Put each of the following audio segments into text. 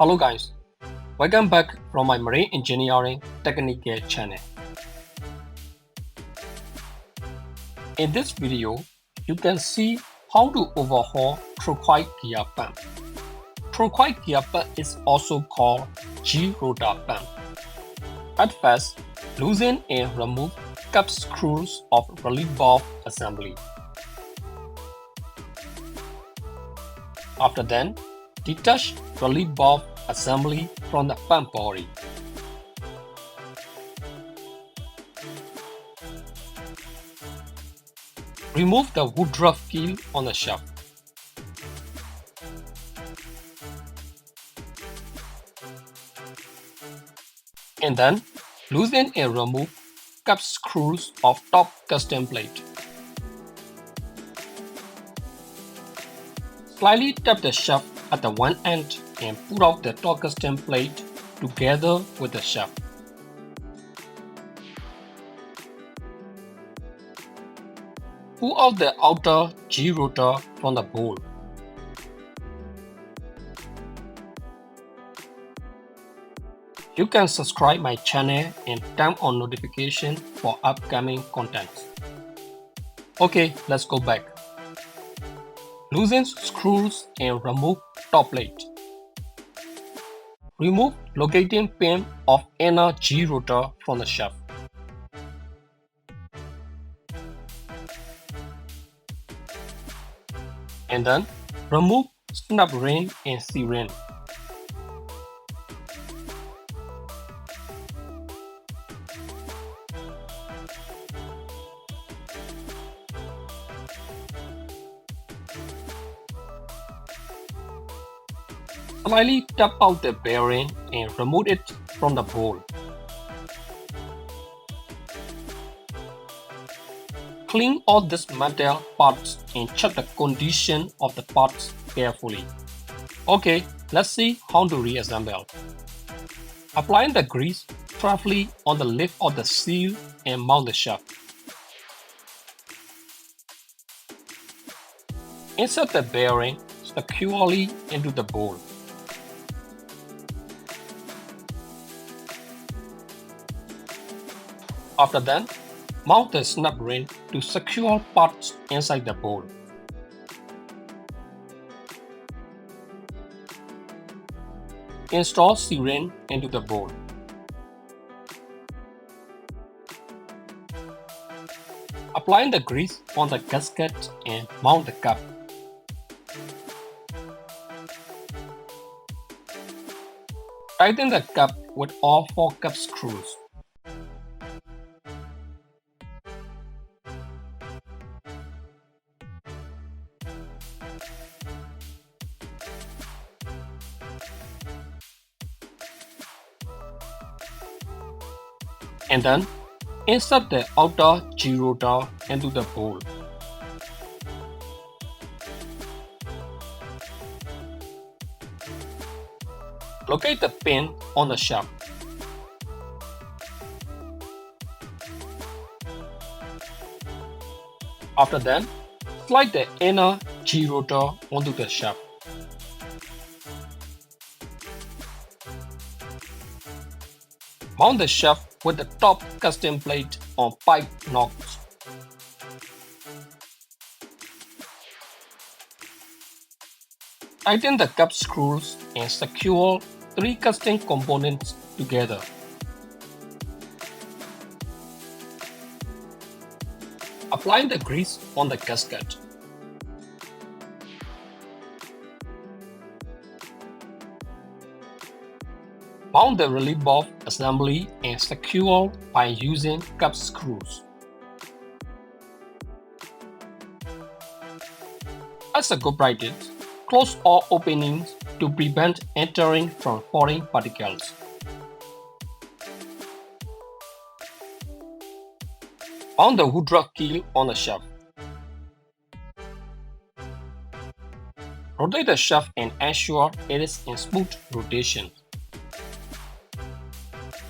Hello guys, welcome back from my marine engineering technique channel. In this video, you can see how to overhaul Trochoid gear pump. Trochoid gear pump is also called G-rotor pump. At first, loosen and remove cap screws of relief valve assembly. After then, detach relief valve assembly from the pump body. Remove the woodruff keel on the shaft. And then, loosen and remove cap screws of top custom plate. Slightly tap the shaft at the one end and pull out the top custom plate together with the shaft. Pull out the outer G-rotor from the bowl. You can subscribe my channel and turn on notification for upcoming contents. Okay, let's go back. Loosen screws and remove top plate. Remove locating pin of inner G-rotor from the shaft. And then remove snap ring and C-ring. Slightly tap out the bearing and remove it from the bowl. Clean all these metal parts and check the condition of the parts carefully. Okay, let's see how to reassemble. Apply the grease carefully on the lip of the seal and mount the shaft. Insert the bearing securely into the bowl. After that, mount the snap ring to secure parts inside the bowl. Install C-ring into the bowl. Apply the grease on the gasket and mount the cap. Tighten the cap with all 4 cap screws. And then, insert the outer G-rotor into the bowl. Locate the pin on the shaft. After that, slide the inner G-rotor onto the shaft. Mount the shaft with the top custom plate on pipe knobs. Tighten the cap screws and secure 3 custom components together. Apply the grease on the gasket. Mount the relief valve assembly and secure by using cap screws. As a good practice, close all openings to prevent entering from foreign particles. Mount the woodruff keel on the shaft. Rotate the shaft and ensure it is in smooth rotation.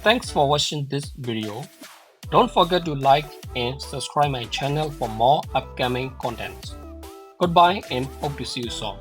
Thanks for watching this video. Don't forget to like and subscribe my channel for more upcoming content. Goodbye and hope to see you soon.